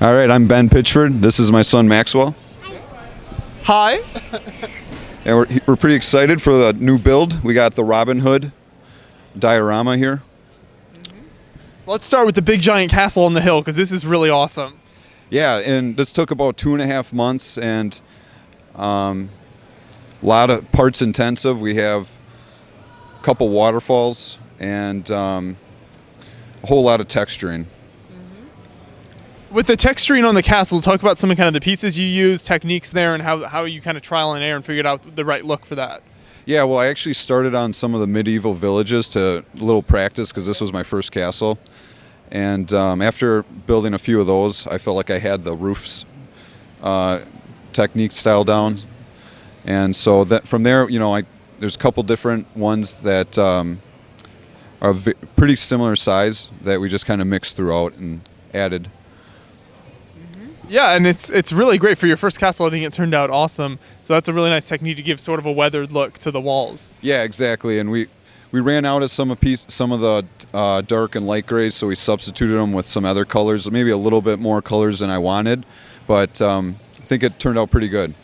All right, I'm Ben Pitchford. This is my son Maxwell. Hi. And we're pretty excited for the new build. We got the Robin Hood diorama here. So let's start with the big giant castle on the hill because this is really awesome. Yeah, and this took about 2.5 months and a lot of parts intensive. We have a couple waterfalls and a whole lot of texturing. With the texturing on the castle, talk about some of kind of the pieces you use, techniques there, and how you kind of trial and error and figured out the right look for that. Yeah, well, I actually started on some of the medieval villages to a little practice because this was my first castle. And after building a few of those, I felt like I had the roofs technique style down. And so that from there, there's a couple different ones that are pretty similar size that we just kind of mixed throughout and added. Yeah, and it's really great for your first castle. I think it turned out awesome. So that's a really nice technique to give sort of a weathered look to the walls. Yeah, exactly. And we ran out of some of the dark and light grays, so we substituted them with some other colors, maybe a little bit more colors than I wanted, but I think it turned out pretty good.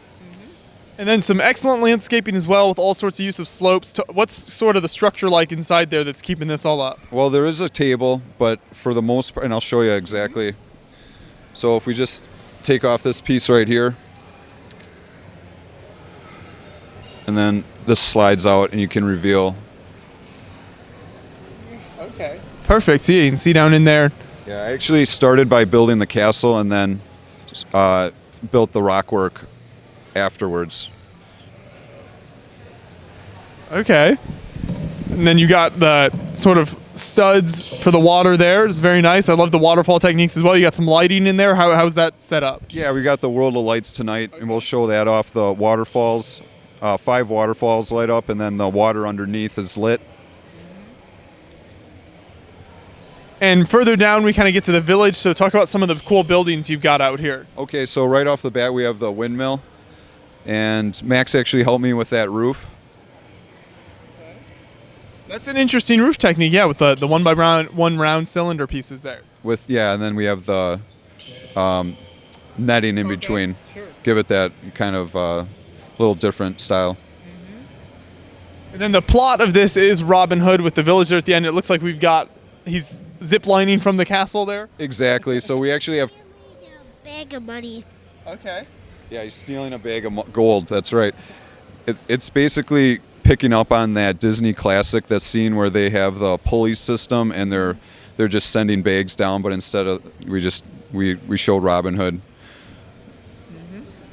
And then some excellent landscaping as well with all sorts of use of slopes. What's sort of the structure like inside there that's keeping this all up? Well, there is a table, but for the most part, and I'll show you exactly. So if we just take off this piece right here, and then this slides out and you can reveal. Okay. Perfect. See, you can see down in there. Yeah, I actually started by building the castle and then built the rockwork afterwards. Okay. And then you got the sort of studs for the water there. It's very nice. I love the waterfall techniques as well. You got some lighting in there. How's that set up? Yeah, we got the World of Lights tonight, and we'll show that off. The waterfalls, 5 waterfalls light up, and then the water underneath is lit. And further down, we kind of get to the village. So talk about some of the cool buildings you've got out here. Okay, so right off the bat, we have the windmill, and Max actually helped me with that roof. That's an interesting roof technique, yeah, with the one round cylinder pieces there. And then we have the netting in between. Sure. Give it that kind of little different style. And then the plot of this is Robin Hood with the villager at the end. It looks like he's zip-lining from the castle there. Exactly. So we actually have A bag of money. Okay. Yeah, he's stealing a bag of gold. That's right. It's basically picking up on that Disney classic, that scene where they have the pulley system and they're just sending bags down, but instead of we showed Robin Hood.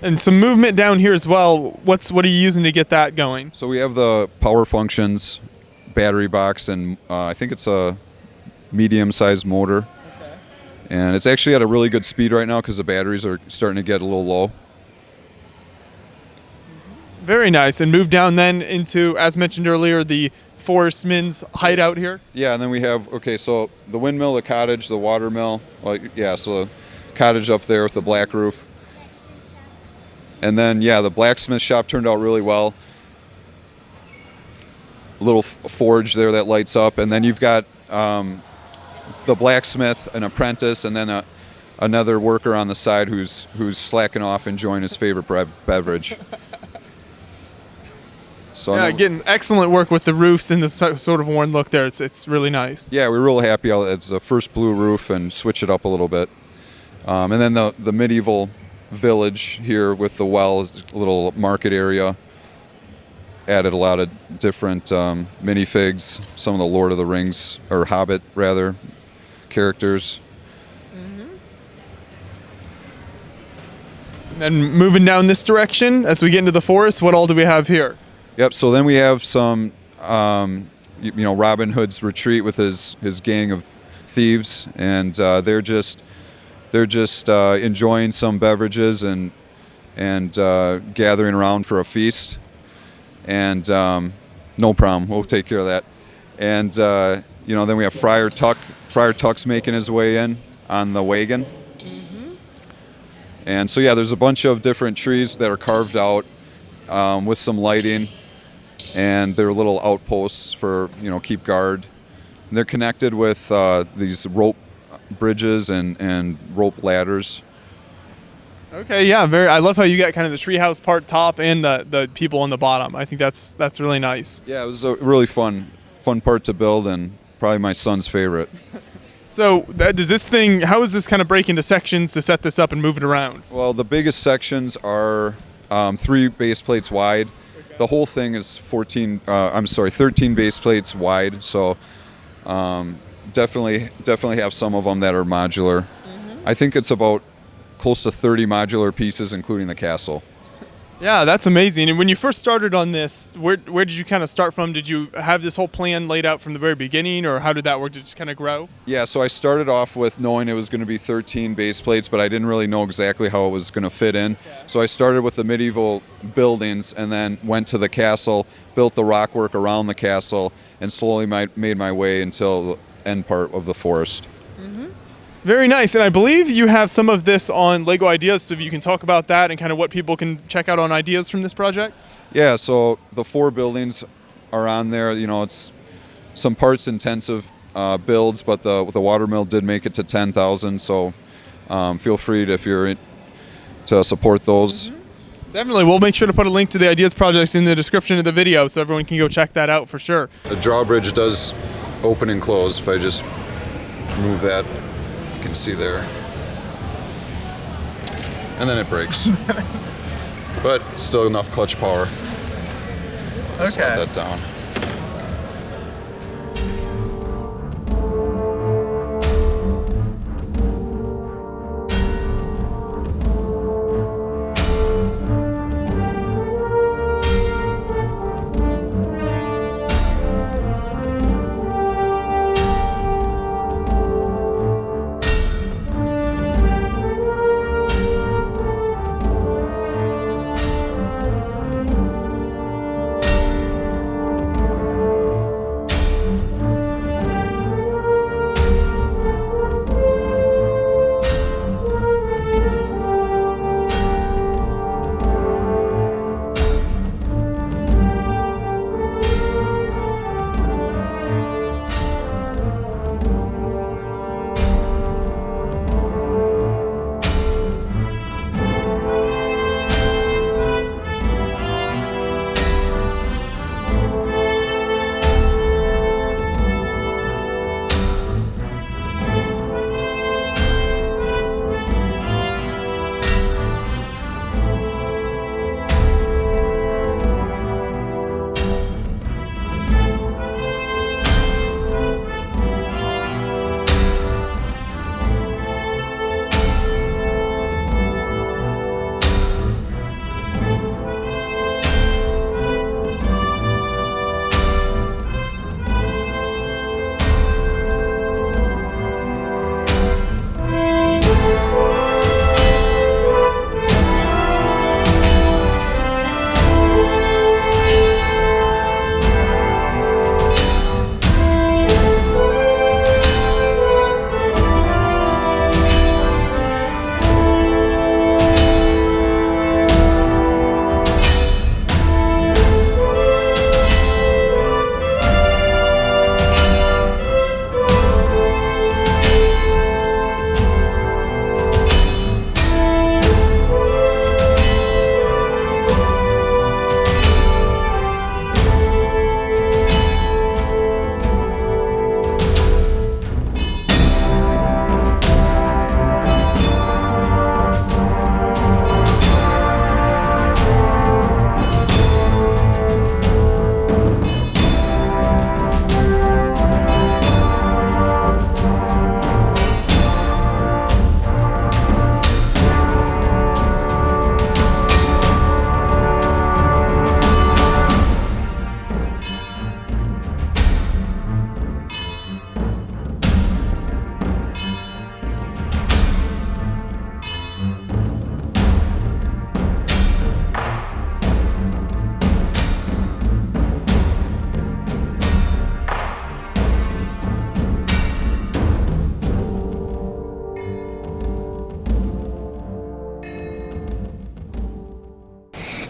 And some movement down here as well. What are you using to get that going? So we have the power functions battery box, and I think it's a medium-sized motor. Okay. And it's actually at a really good speed right now because the batteries are starting to get a little low. Very nice. And move down then into, as mentioned earlier, the forestman's hideout here. Yeah, and then we have, so the windmill, the cottage, the water mill. So the cottage up there with the black roof. And then, the blacksmith shop turned out really well. A little forge there that lights up. And then you've got the blacksmith, an apprentice, and then another worker on the side who's slacking off enjoying his favorite beverage. So getting excellent work with the roofs and the sort of worn look there. It's really nice. Yeah, we're real happy. It's the first blue roof and switch it up a little bit. And then the medieval village here with the well, is a little market area. Added a lot of different minifigs, some of the Lord of the Rings, or Hobbit rather, characters. And then moving down this direction, as we get into the forest, what all do we have here? Yep. So then we have some, Robin Hood's retreat with his gang of thieves, and they're just enjoying some beverages and gathering around for a feast. And no problem, we'll take care of that. And then we have Friar Tuck. Friar Tuck's making his way in on the wagon. And so there's a bunch of different trees that are carved out with some lighting. And they're little outposts for, keep guard. And they're connected with these rope bridges and rope ladders. Okay, yeah, very. I love how you got kind of the treehouse part top and the people on the bottom. I think that's really nice. Yeah, it was a really fun part to build, and probably my son's favorite. So how is this kind of break into sections to set this up and move it around? Well, the biggest sections are 3 base plates wide. The whole thing is 13 base plates wide. So definitely have some of them that are modular. I think it's about close to 30 modular pieces, including the castle. Yeah, that's amazing. And when you first started on this, where did you kind of start from? Did you have this whole plan laid out from the very beginning, or how did that work? Did it just kind of grow? Yeah, so I started off with knowing it was going to be 13 base plates, but I didn't really know exactly how it was going to fit in. So I started with the medieval buildings and then went to the castle, built the rockwork around the castle, and slowly made my way until the end part of the forest. Very nice. And I believe you have some of this on Lego Ideas, so if you can talk about that and kind of what people can check out on ideas from this project. Yeah, so the 4 buildings are on there. You know, it's some parts intensive builds, but the watermill did make it to 10,000. So feel free to support those. Definitely. We'll make sure to put a link to the Ideas project in the description of the video so everyone can go check that out for sure. The drawbridge does open and close. If I just move that, you can see there. And then it breaks. But still enough clutch power. Slide that down.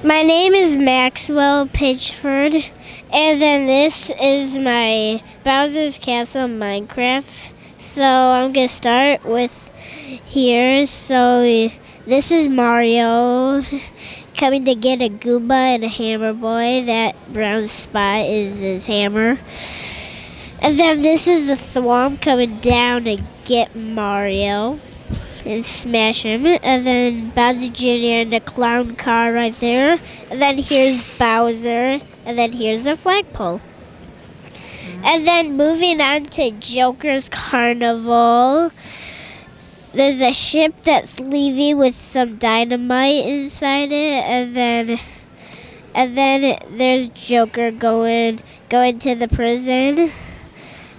My name is Maxwell Pitchford, and then this is my Bowser's Castle Minecraft. So I'm going to start with here. So this is Mario coming to get a Goomba and a Hammer Boy. That brown spot is his hammer. And then this is the Thwomp coming down to get Mario and smash him. And then Bowser Jr. and the clown car right there. And then here's Bowser. And then here's the flagpole. And then moving on to Joker's Carnival. There's a ship that's leaving with some dynamite inside it, and then there's Joker going to the prison,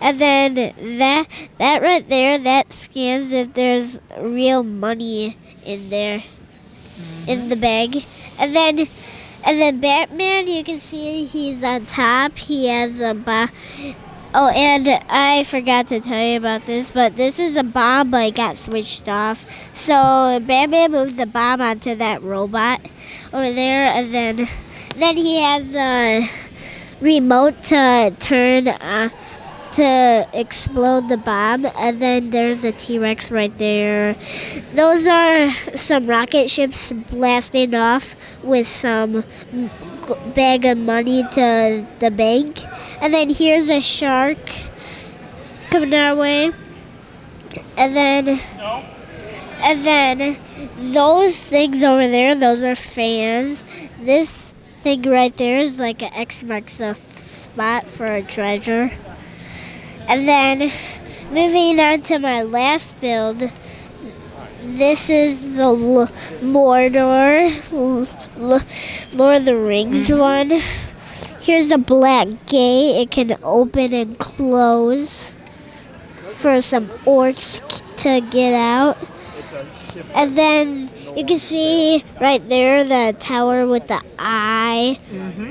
and then that right there, that scans if there's real money in there, in the bag, and then Batman, you can see he's on top. He has a Oh, and I forgot to tell you about this, but this is a bomb, but it got switched off. So Batman moved the bomb onto that robot over there, and then he has a remote to turn to explode the bomb, and then there's a T-Rex right there. Those are some rocket ships blasting off with some bag of money to the bank. And then here's a shark coming our way. And then those things over there, those are fans. This thing right there is like an X marks a spot for a treasure. And then moving on to my last build, this is the Mordor, Lord of the Rings one. Here's a black gate. It can open and close for some orcs to get out. And then you can see right there the tower with the eye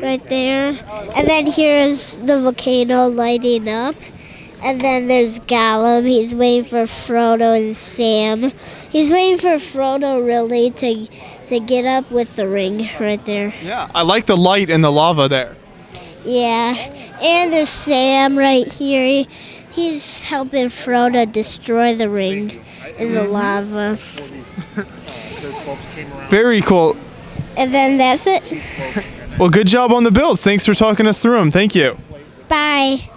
right there. And then here's the volcano lighting up. And then there's Gollum. He's waiting for Frodo and Sam. He's waiting for Frodo really to get up with the ring right there. Yeah, I like the light and the lava there. Yeah, and there's Sam right here. He's helping Frodo destroy the ring in the lava. Very cool. And then that's it. Well, good job on the builds. Thanks for talking us through them. Thank you. Bye.